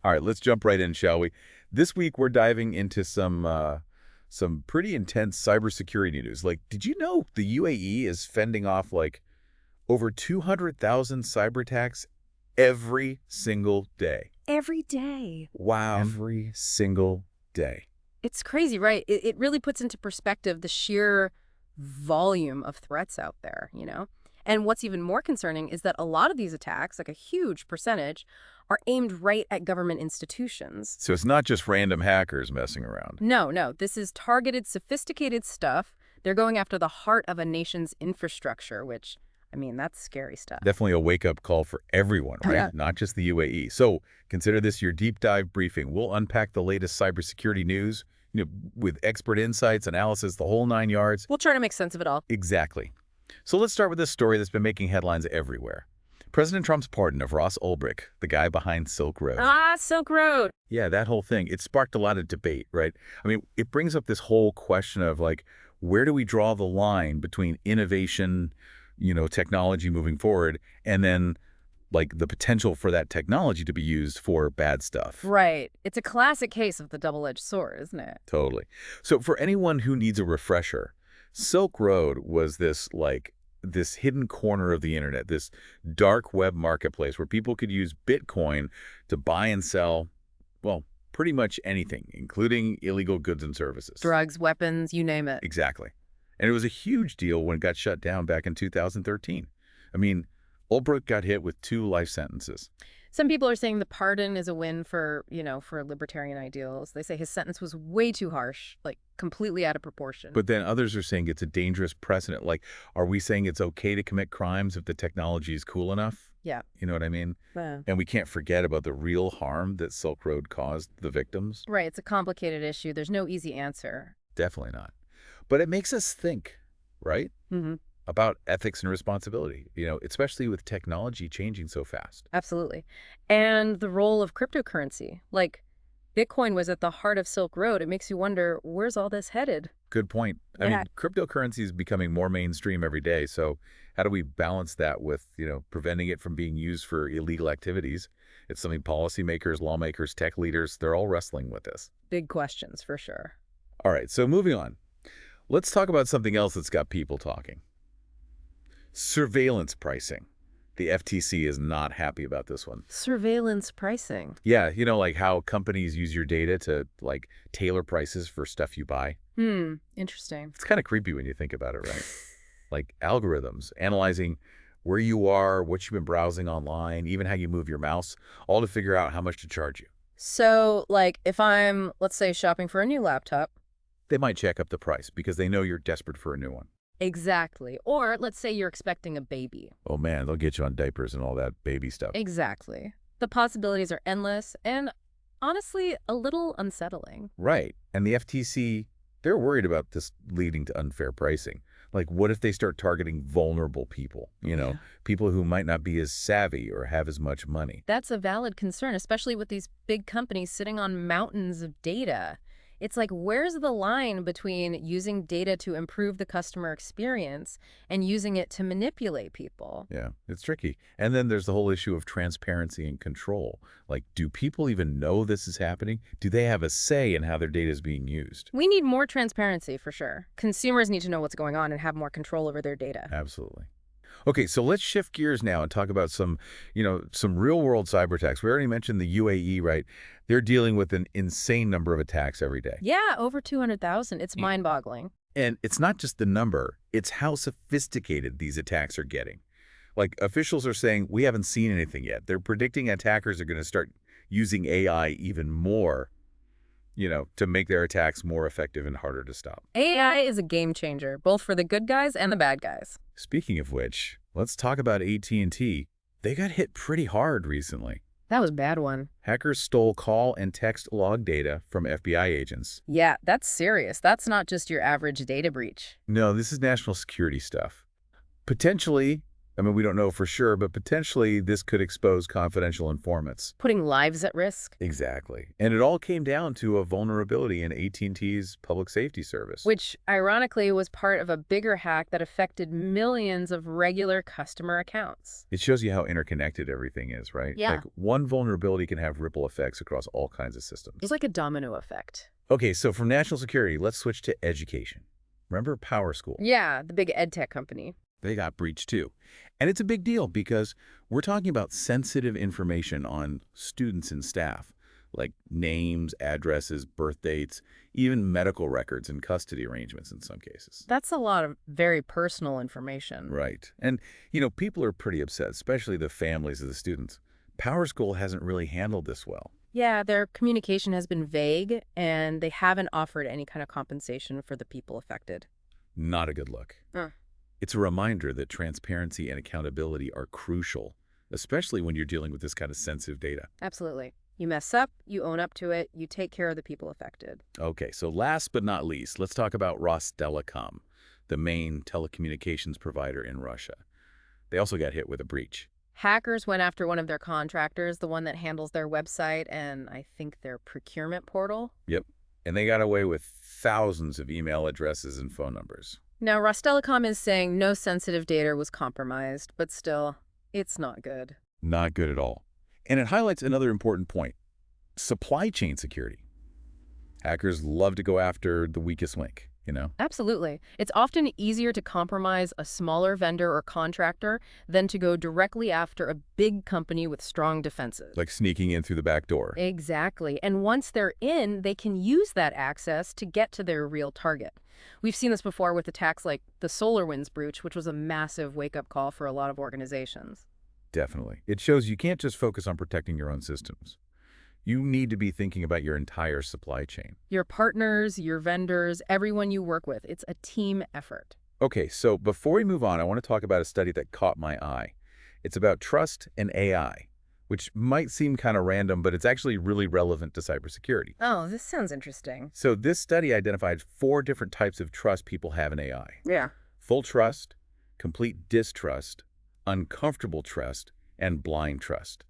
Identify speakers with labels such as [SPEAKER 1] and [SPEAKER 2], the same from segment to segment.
[SPEAKER 1] All right, let's jump right in, shall we? This week we're diving into some pretty intense cybersecurity news. Like, did you know the UAE is fending off like over 200,000 cyber attacks every single day?
[SPEAKER 2] Every day.
[SPEAKER 1] Wow. Every single day.
[SPEAKER 2] It's crazy, right? It really puts into perspective the sheer volume of threats out there, you know? And what's even more concerning is that a lot of these attacks, like a huge percentage, are aimed right at government institutions.
[SPEAKER 1] So it's not just random hackers messing around.
[SPEAKER 2] No, no, this is targeted, sophisticated stuff. They're going after the heart of a nation's infrastructure, which, I mean, that's scary stuff.
[SPEAKER 1] Definitely a wake-up call for everyone, right?
[SPEAKER 2] Yeah.
[SPEAKER 1] Not just the UAE. So consider this your deep dive briefing. We'll unpack the latest cybersecurity news, with expert insights, analysis, the whole 9 yards.
[SPEAKER 2] We'll try to make sense of it all.
[SPEAKER 1] Exactly. So let's start with this story that's been making headlines everywhere. President Trump's pardon of Ross Ulbricht, the guy behind Silk Road.
[SPEAKER 2] Ah, Silk Road.
[SPEAKER 1] Yeah, that whole thing. It sparked a lot of debate, right? I mean, it brings up this whole question of, like, where do we draw the line between innovation, technology moving forward, and then, like, the potential for that technology to be used for bad stuff?
[SPEAKER 2] Right. It's a classic case of the double-edged sword, isn't it?
[SPEAKER 1] Totally. So for anyone who needs a refresher, Silk Road was this hidden corner of the internet, this dark web marketplace where people could use Bitcoin to buy and sell, well, pretty much anything, including illegal goods and services.
[SPEAKER 2] Drugs, weapons, you name it.
[SPEAKER 1] Exactly. And it was a huge deal when it got shut down back in 2013. I mean, Ulbricht got hit with 2 life sentences.
[SPEAKER 2] Some people are saying the pardon is a win for, for libertarian ideals. They say his sentence was way too harsh, like completely out of proportion.
[SPEAKER 1] But then others are saying it's a dangerous precedent. Like, are we saying it's okay to commit crimes if the technology is cool enough?
[SPEAKER 2] Yeah.
[SPEAKER 1] You know what I mean?
[SPEAKER 2] Yeah.
[SPEAKER 1] And we can't forget about the real harm that Silk Road caused the victims.
[SPEAKER 2] Right. It's a complicated issue. There's no easy answer.
[SPEAKER 1] Definitely not. But it makes us think, right?
[SPEAKER 2] Mm-hmm.
[SPEAKER 1] About ethics and responsibility, especially with technology changing so fast.
[SPEAKER 2] Absolutely. And the role of cryptocurrency. Like, Bitcoin was at the heart of Silk Road. It makes you wonder, where's all this headed?
[SPEAKER 1] Good point.
[SPEAKER 2] Yeah.
[SPEAKER 1] I mean, cryptocurrency is becoming more mainstream every day. So how do we balance that with, preventing it from being used for illegal activities? It's something policymakers, lawmakers, tech leaders, they're all wrestling with this.
[SPEAKER 2] Big questions, for sure.
[SPEAKER 1] All right, so moving on. Let's talk about something else that's got people talking. Surveillance pricing. The FTC is not happy about this one.
[SPEAKER 2] Surveillance pricing.
[SPEAKER 1] Yeah, like how companies use your data to, like, tailor prices for stuff you buy.
[SPEAKER 2] Interesting.
[SPEAKER 1] It's kind of creepy when you think about it, right? Like algorithms, analyzing where you are, what you've been browsing online, even how you move your mouse, all to figure out how much to charge you.
[SPEAKER 2] So, like, if I'm, let's say, shopping for a new laptop.
[SPEAKER 1] They might check up the price because they know you're desperate for a new one.
[SPEAKER 2] Exactly. Or let's say you're expecting a baby.
[SPEAKER 1] Oh man, they'll get you on diapers and all that baby stuff.
[SPEAKER 2] Exactly. The possibilities are endless and, honestly, a little unsettling.
[SPEAKER 1] Right. And the FTC, they're worried about this leading to unfair pricing. Like, what if they start targeting vulnerable people,
[SPEAKER 2] Yeah.
[SPEAKER 1] people who might not be as savvy or have as much money?
[SPEAKER 2] That's a valid concern, especially with these big companies sitting on mountains of data. It's like, where's the line between using data to improve the customer experience and using it to manipulate people?
[SPEAKER 1] Yeah, it's tricky. And then there's the whole issue of transparency and control. Like, do people even know this is happening? Do they have a say in how their data is being used?
[SPEAKER 2] We need more transparency, for sure. Consumers need to know what's going on and have more control over their data.
[SPEAKER 1] Absolutely. Okay, so let's shift gears now and talk about some real-world cyber attacks. We already mentioned the UAE, right? They're dealing with an insane number of attacks every day.
[SPEAKER 2] Yeah, over 200,000. It's mind-boggling.
[SPEAKER 1] And it's not just the number, it's how sophisticated these attacks are getting. Like, officials are saying, we haven't seen anything yet. They're predicting attackers are going to start using AI even more, to make their attacks more effective and harder to stop.
[SPEAKER 2] AI is a game changer, both for the good guys and the bad guys.
[SPEAKER 1] Speaking of which, let's talk about AT&T. They got hit pretty hard recently.
[SPEAKER 2] That was a bad one.
[SPEAKER 1] Hackers stole call and text log data from FBI agents.
[SPEAKER 2] Yeah, that's serious. That's not just your average data breach.
[SPEAKER 1] No, this is national security stuff. Potentially I mean, we don't know for sure, but potentially this could expose confidential informants.
[SPEAKER 2] Putting lives at risk.
[SPEAKER 1] Exactly. And it all came down to a vulnerability in AT&T's public safety service.
[SPEAKER 2] Which, ironically, was part of a bigger hack that affected millions of regular customer accounts.
[SPEAKER 1] It shows you how interconnected everything is, right?
[SPEAKER 2] Yeah.
[SPEAKER 1] Like, one vulnerability can have ripple effects across all kinds of systems.
[SPEAKER 2] It's like a domino effect.
[SPEAKER 1] Okay, so from national security, let's switch to education. Remember PowerSchool?
[SPEAKER 2] Yeah, the big ed tech company.
[SPEAKER 1] They got breached too. And it's a big deal because we're talking about sensitive information on students and staff, like names, addresses, birth dates, even medical records and custody arrangements in some cases.
[SPEAKER 2] That's a lot of very personal information.
[SPEAKER 1] Right. And, people are pretty upset, especially the families of the students. PowerSchool hasn't really handled this well.
[SPEAKER 2] Yeah, their communication has been vague, and they haven't offered any kind of compensation for the people affected.
[SPEAKER 1] Not a good look. It's a reminder that transparency and accountability are crucial, especially when you're dealing with this kind of sensitive data.
[SPEAKER 2] Absolutely. You mess up, you own up to it, you take care of the people affected.
[SPEAKER 1] Okay, so last but not least, let's talk about Rostelecom, the main telecommunications provider in Russia. They also got hit with a breach.
[SPEAKER 2] Hackers went after one of their contractors, the one that handles their website and I think their procurement portal.
[SPEAKER 1] Yep, and they got away with thousands of email addresses and phone numbers.
[SPEAKER 2] Now, Rostelecom is saying no sensitive data was compromised, but still, it's not good.
[SPEAKER 1] Not good at all. And it highlights another important point: supply chain security. Hackers love to go after the weakest link,
[SPEAKER 2] Absolutely. It's often easier to compromise a smaller vendor or contractor than to go directly after a big company with strong defenses.
[SPEAKER 1] Like sneaking in through the back door.
[SPEAKER 2] Exactly. And once they're in, they can use that access to get to their real target. We've seen this before with attacks like the SolarWinds breach, which was a massive wake-up call for a lot of organizations.
[SPEAKER 1] Definitely. It shows you can't just focus on protecting your own systems. You need to be thinking about your entire supply chain.
[SPEAKER 2] Your partners, your vendors, everyone you work with. It's a team effort.
[SPEAKER 1] Okay, so before we move on, I want to talk about a study that caught my eye. It's about trust and AI, which might seem kind of random, but it's actually really relevant to cybersecurity.
[SPEAKER 2] Oh, this sounds interesting.
[SPEAKER 1] So this study identified 4 different types of trust people have in AI.
[SPEAKER 2] Yeah.
[SPEAKER 1] Full trust, complete distrust, uncomfortable trust, and blind trust.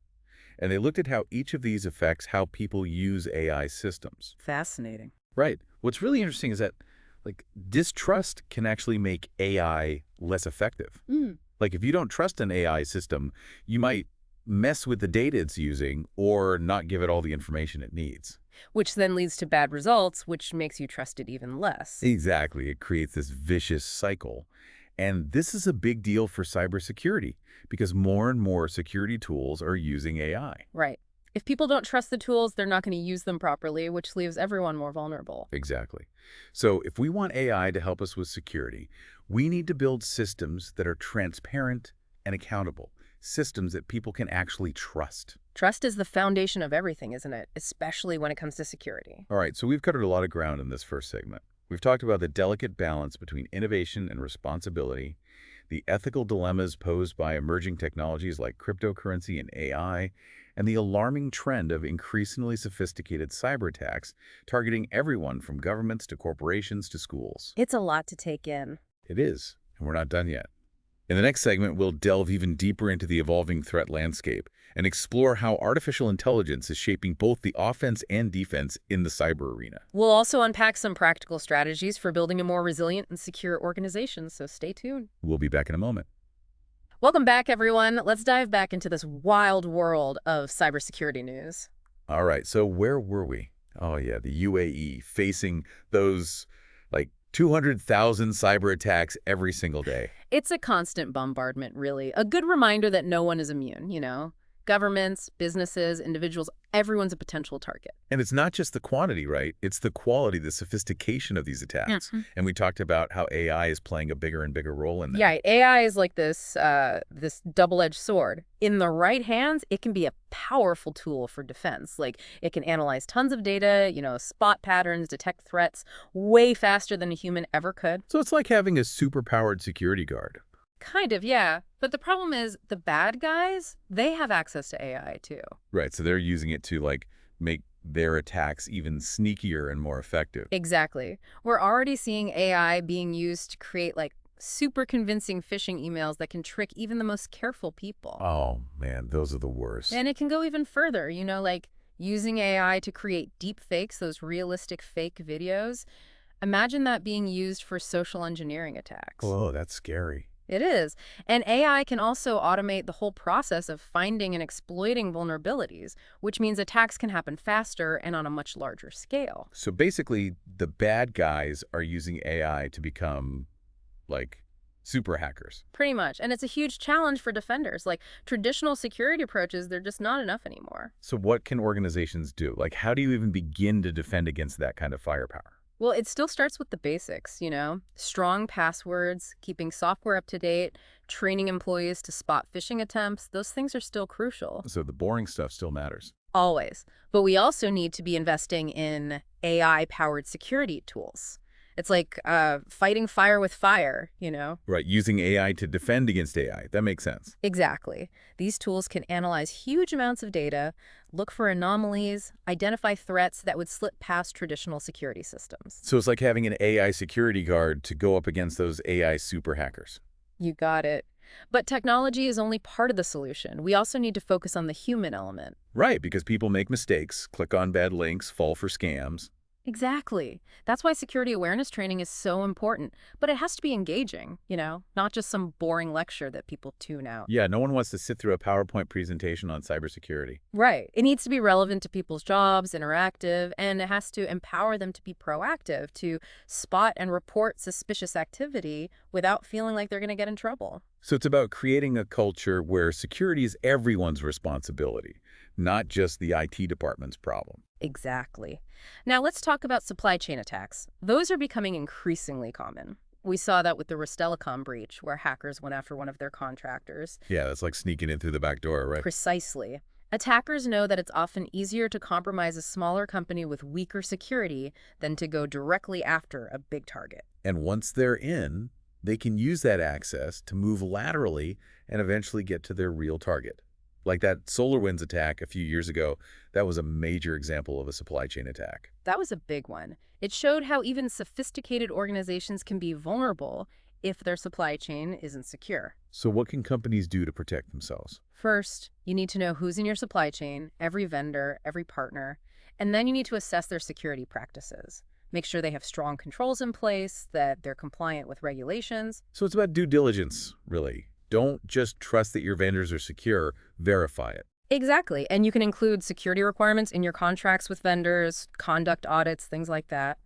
[SPEAKER 1] And they looked at how each of these affects how people use AI systems.
[SPEAKER 2] Fascinating.
[SPEAKER 1] Right. What's really interesting is that, distrust can actually make AI less effective. Like, if you don't trust an AI system, you might mess with the data it's using or not give it all the information it needs.
[SPEAKER 2] Which then leads to bad results, which makes you trust it even less.
[SPEAKER 1] Exactly. It creates this vicious cycle. And this is a big deal for cybersecurity because more and more security tools are using AI.
[SPEAKER 2] Right. If people don't trust the tools, they're not going to use them properly, which leaves everyone more vulnerable.
[SPEAKER 1] Exactly. So if we want AI to help us with security, we need to build systems that are transparent and accountable, systems that people can actually trust.
[SPEAKER 2] Trust is the foundation of everything, isn't it? Especially when it comes to security.
[SPEAKER 1] All right, so we've covered a lot of ground in this first segment. We've talked about the delicate balance between innovation and responsibility, the ethical dilemmas posed by emerging technologies like cryptocurrency and AI, and the alarming trend of increasingly sophisticated cyber attacks targeting everyone from governments to corporations to schools.
[SPEAKER 2] It's a lot to take in.
[SPEAKER 1] It is, and we're not done yet. In the next segment, we'll delve even deeper into the evolving threat landscape and explore how artificial intelligence is shaping both the offense and defense in the cyber arena.
[SPEAKER 2] We'll also unpack some practical strategies for building a more resilient and secure organization, so stay tuned.
[SPEAKER 1] We'll be back in a moment.
[SPEAKER 2] Welcome back, everyone. Let's dive back into this wild world of cybersecurity news.
[SPEAKER 1] All right, so where were we? Oh, yeah, the UAE facing those, 200,000 cyber attacks every single day.
[SPEAKER 2] It's a constant bombardment, really. A good reminder that no one is immune, Governments, businesses, individuals, everyone's a potential target.
[SPEAKER 1] And it's not just the quantity, right? It's the quality, the sophistication of these attacks. And we talked about how AI is playing a bigger and bigger role in that.
[SPEAKER 2] Yeah, AI is like this double-edged sword. In the right hands, it can be a powerful tool for defense. Like, it can analyze tons of data, spot patterns, detect threats way faster than a human ever could.
[SPEAKER 1] So it's like having a super-powered security guard.
[SPEAKER 2] Kind of, yeah. But the problem is the bad guys, they have access to AI too.
[SPEAKER 1] Right, so they're using it to, make their attacks even sneakier and more effective.
[SPEAKER 2] Exactly. We're already seeing AI being used to create, super convincing phishing emails that can trick even the most careful people.
[SPEAKER 1] Oh, man, those are the worst.
[SPEAKER 2] And it can go even further, like using AI to create deep fakes, those realistic fake videos. Imagine that being used for social engineering attacks.
[SPEAKER 1] Oh, that's scary.
[SPEAKER 2] It is. And AI can also automate the whole process of finding and exploiting vulnerabilities, which means attacks can happen faster and on a much larger scale.
[SPEAKER 1] So basically, the bad guys are using AI to become, like, super hackers.
[SPEAKER 2] Pretty much. And it's a huge challenge for defenders. Like traditional security approaches, they're just not enough anymore.
[SPEAKER 1] So what can organizations do? Like, how do you even begin to defend against that kind of firepower?
[SPEAKER 2] Well, it still starts with the basics, strong passwords, keeping software up to date, training employees to spot phishing attempts. Those things are still crucial.
[SPEAKER 1] So the boring stuff still matters.
[SPEAKER 2] Always. But we also need to be investing in AI-powered security tools. It's like fighting fire with fire.
[SPEAKER 1] Right, using AI to defend against AI. That makes sense.
[SPEAKER 2] Exactly. These tools can analyze huge amounts of data, look for anomalies, identify threats that would slip past traditional security systems.
[SPEAKER 1] So it's like having an AI security guard to go up against those AI super hackers.
[SPEAKER 2] You got it. But technology is only part of the solution. We also need to focus on the human element.
[SPEAKER 1] Right, because people make mistakes, click on bad links, fall for scams.
[SPEAKER 2] Exactly. That's why security awareness training is so important. But it has to be engaging, not just some boring lecture that people tune out.
[SPEAKER 1] Yeah, no one wants to sit through a PowerPoint presentation on cybersecurity.
[SPEAKER 2] Right. It needs to be relevant to people's jobs, interactive, and it has to empower them to be proactive, to spot and report suspicious activity without feeling like they're going to get in trouble.
[SPEAKER 1] So it's about creating a culture where security is everyone's responsibility, not just the IT department's problem.
[SPEAKER 2] Exactly. Now let's talk about supply chain attacks. Those are becoming increasingly common. We saw that with the Rostelecom breach, where hackers went after one of their contractors.
[SPEAKER 1] Yeah, that's like sneaking in through the back door, right?
[SPEAKER 2] Precisely. Attackers know that it's often easier to compromise a smaller company with weaker security than to go directly after a big target.
[SPEAKER 1] And once they're in, they can use that access to move laterally and eventually get to their real target. Like that SolarWinds attack a few years ago, that was a major example of a supply chain attack.
[SPEAKER 2] That was a big one. It showed how even sophisticated organizations can be vulnerable if their supply chain isn't secure.
[SPEAKER 1] So what can companies do to protect themselves?
[SPEAKER 2] First, you need to know who's in your supply chain, every vendor, every partner, and then you need to assess their security practices. Make sure they have strong controls in place, that they're compliant with regulations.
[SPEAKER 1] So it's about due diligence, really. Don't just trust that your vendors are secure, verify it.
[SPEAKER 2] Exactly. And you can include security requirements in your contracts with vendors, conduct audits, things like that.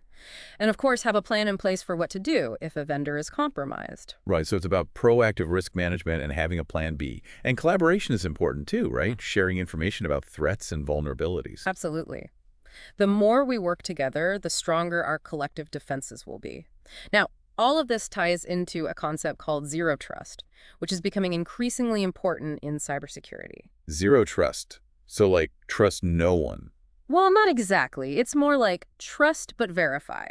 [SPEAKER 2] And of course, have a plan in place for what to do if a vendor is compromised.
[SPEAKER 1] Right, so it's about proactive risk management and having a plan B. And collaboration is important too, right? Sharing information about threats and vulnerabilities.
[SPEAKER 2] Absolutely. The more we work together, the stronger our collective defenses will be. Now, all of this ties into a concept called zero trust, which is becoming increasingly important in cybersecurity.
[SPEAKER 1] Zero trust. So like trust no one.
[SPEAKER 2] Well, not exactly. It's more like trust but verify.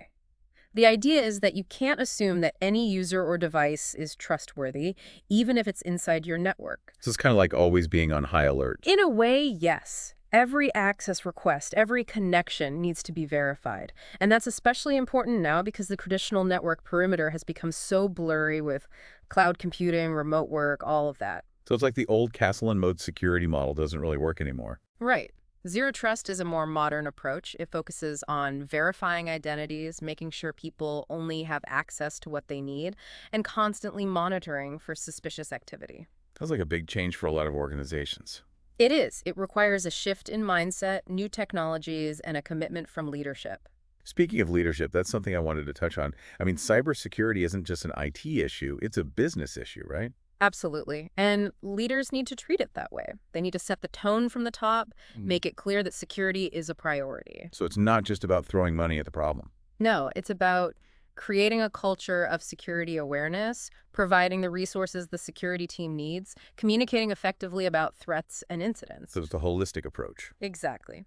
[SPEAKER 2] The idea is that you can't assume that any user or device is trustworthy, even if it's inside your network.
[SPEAKER 1] So it's kind of like always being on high alert.
[SPEAKER 2] In a way, yes. Every access request, every connection needs to be verified. And that's especially important now because the traditional network perimeter has become so blurry with cloud computing, remote work, all of that.
[SPEAKER 1] So it's like the old castle and moat security model doesn't really work anymore.
[SPEAKER 2] Right. Zero trust is a more modern approach. It focuses on verifying identities, making sure people only have access to what they need, and constantly monitoring for suspicious activity.
[SPEAKER 1] Sounds like a big change for a lot of organizations.
[SPEAKER 2] It is. It requires a shift in mindset, new technologies, and a commitment from leadership.
[SPEAKER 1] Speaking of leadership, that's something I wanted to touch on. I mean, cybersecurity isn't just an IT issue, it's a business issue, right?
[SPEAKER 2] Absolutely. And leaders need to treat it that way. They need to set the tone from the top, make it clear that security is a priority.
[SPEAKER 1] So it's not just about throwing money at the problem.
[SPEAKER 2] No, it's about creating a culture of security awareness, providing the resources the security team needs, communicating effectively about threats and incidents.
[SPEAKER 1] So it's a holistic approach.
[SPEAKER 2] Exactly.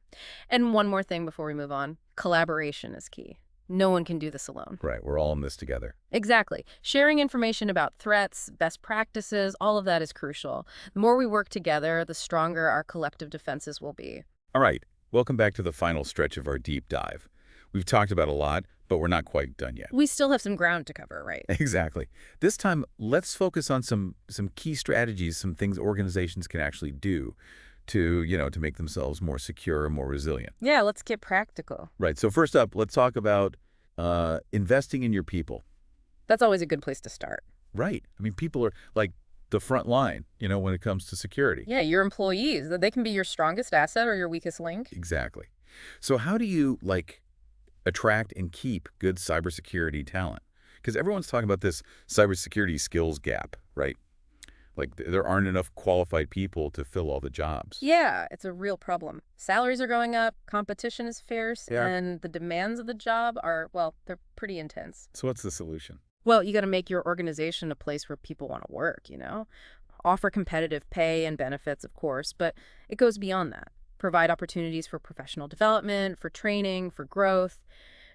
[SPEAKER 2] And one more thing before we move on, collaboration is key. No one can do this alone.
[SPEAKER 1] Right, we're all in this together.
[SPEAKER 2] Exactly. Sharing information about threats, best practices, all of that is crucial. The more we work together, the stronger our collective defenses will be.
[SPEAKER 1] All right, welcome back to the final stretch of our deep dive. We've talked about a lot, but we're not quite done yet.
[SPEAKER 2] We still have some ground to cover, right?
[SPEAKER 1] Exactly. This time, let's focus on some key strategies, some things organizations can actually do to make themselves more secure and more resilient.
[SPEAKER 2] Yeah, let's get practical.
[SPEAKER 1] Right. So first up, let's talk about investing in your people.
[SPEAKER 2] That's always a good place to start.
[SPEAKER 1] Right. I mean, people are like the front line, when it comes to security.
[SPEAKER 2] Yeah, your employees, they can be your strongest asset or your weakest link.
[SPEAKER 1] Exactly. So how do you attract and keep good cybersecurity talent? Because everyone's talking about this cybersecurity skills gap, right? Like there aren't enough qualified people to fill all the jobs.
[SPEAKER 2] Yeah, it's a real problem. Salaries are going up, competition is fierce,
[SPEAKER 1] Yeah.
[SPEAKER 2] and the demands of the job are, well, they're pretty intense.
[SPEAKER 1] So what's the solution?
[SPEAKER 2] Well, you got to make your organization a place where people want to work. Offer competitive pay and benefits, of course, but it goes beyond that. Provide opportunities for professional development, for training, for growth.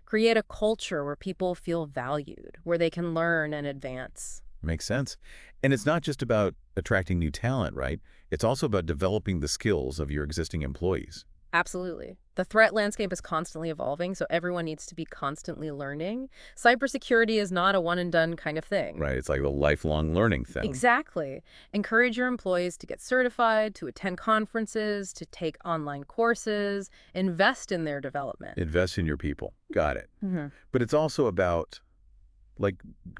[SPEAKER 2] Create a culture where people feel valued, where they can learn and advance.
[SPEAKER 1] Makes sense. And it's not just about attracting new talent, right? It's also about developing the skills of your existing employees.
[SPEAKER 2] Absolutely. The threat landscape is constantly evolving, so everyone needs to be constantly learning. Cybersecurity is not a one-and-done kind of thing.
[SPEAKER 1] Right. It's like a lifelong learning thing.
[SPEAKER 2] Exactly. Encourage your employees to get certified, to attend conferences, to take online courses, invest in their development.
[SPEAKER 1] Invest in your people. Got it.
[SPEAKER 2] Mm-hmm.
[SPEAKER 1] But it's also about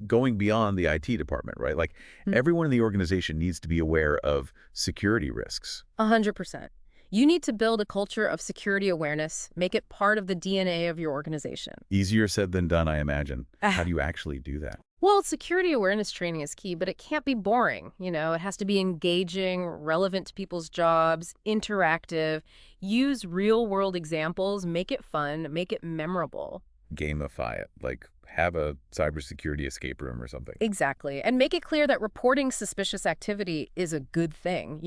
[SPEAKER 1] going beyond the IT department, right? Everyone in the organization needs to be aware of security risks.
[SPEAKER 2] 100%. You need to build a culture of security awareness, make it part of the DNA of your organization.
[SPEAKER 1] Easier said than done, I imagine. How do you actually do that?
[SPEAKER 2] Well, security awareness training is key, but it can't be boring. It has to be engaging, relevant to people's jobs, interactive. Use real-world examples, make it fun, make it memorable.
[SPEAKER 1] Gamify it, have a cybersecurity escape room or something.
[SPEAKER 2] Exactly. And make it clear that reporting suspicious activity is a good thing,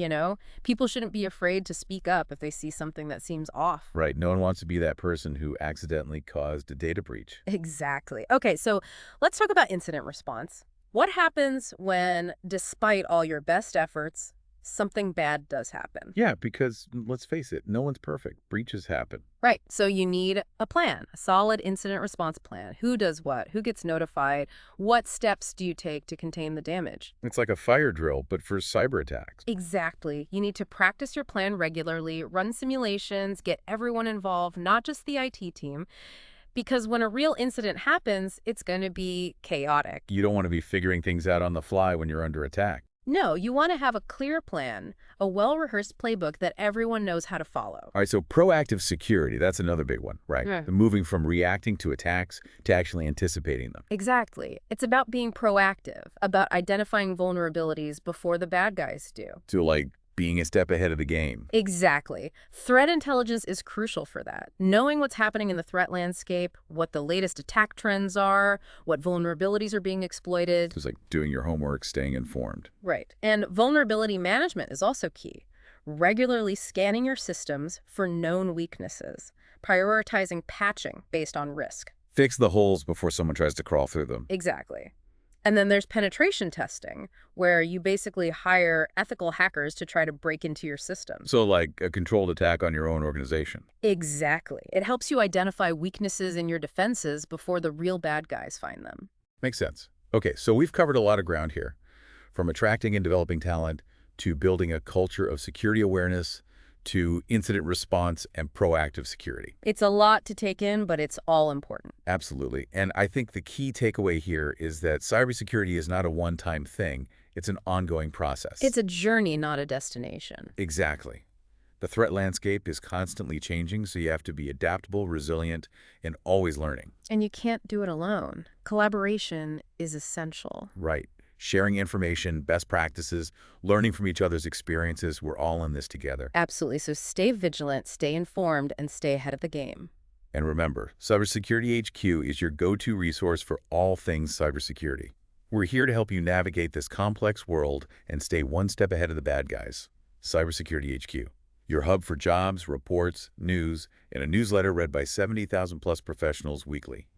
[SPEAKER 2] People shouldn't be afraid to speak up if they see something that seems off.
[SPEAKER 1] Right. No one wants to be that person who accidentally caused a data breach.
[SPEAKER 2] Exactly. Okay, so let's talk about incident response. What happens when, despite all your best efforts, something bad does happen?
[SPEAKER 1] Yeah, because let's face it, no one's perfect. Breaches happen.
[SPEAKER 2] Right. So you need a plan, a solid incident response plan. Who does what? Who gets notified? What steps do you take to contain the damage?
[SPEAKER 1] It's like a fire drill, but for cyber attacks.
[SPEAKER 2] Exactly. You need to practice your plan regularly, run simulations, get everyone involved, not just the IT team. Because when a real incident happens, it's going to be chaotic.
[SPEAKER 1] You don't want to be figuring things out on the fly when you're under attack.
[SPEAKER 2] No, you want to have a clear plan, a well-rehearsed playbook that everyone knows how to follow.
[SPEAKER 1] All right, so proactive security, that's another big one, right?
[SPEAKER 2] Yeah.
[SPEAKER 1] Moving from reacting to attacks to actually anticipating them.
[SPEAKER 2] Exactly. It's about being proactive, about identifying vulnerabilities before the bad guys do.
[SPEAKER 1] To being a step ahead of the game.
[SPEAKER 2] Exactly. Threat intelligence is crucial for that. Knowing what's happening in the threat landscape, what the latest attack trends are, what vulnerabilities are being exploited.
[SPEAKER 1] It's like doing your homework, staying informed.
[SPEAKER 2] Right. And vulnerability management is also key. Regularly scanning your systems for known weaknesses, prioritizing patching based on risk.
[SPEAKER 1] Fix the holes before someone tries to crawl through them.
[SPEAKER 2] Exactly. And then there's penetration testing, where you basically hire ethical hackers to try to break into your systems.
[SPEAKER 1] So like a controlled attack on your own organization.
[SPEAKER 2] Exactly. It helps you identify weaknesses in your defenses before the real bad guys find them.
[SPEAKER 1] Makes sense. Okay, so we've covered a lot of ground here, from attracting and developing talent to building a culture of security awareness to incident response and proactive security.
[SPEAKER 2] It's a lot to take in, but it's all important.
[SPEAKER 1] Absolutely. And I think the key takeaway here is that cybersecurity is not a one-time thing. It's an ongoing process.
[SPEAKER 2] It's a journey, not a destination.
[SPEAKER 1] Exactly. The threat landscape is constantly changing, so you have to be adaptable, resilient, and always learning.
[SPEAKER 2] And you can't do it alone. Collaboration is essential.
[SPEAKER 1] Right. Sharing information, best practices, learning from each other's experiences, we're all in this together.
[SPEAKER 2] Absolutely. So stay vigilant, stay informed, and stay ahead of the game.
[SPEAKER 1] And remember, CybersecurityHQ is your go-to resource for all things cybersecurity. We're here to help you navigate this complex world and stay one step ahead of the bad guys. CybersecurityHQ, your hub for jobs, reports, news, and a newsletter read by 70,000 plus professionals weekly.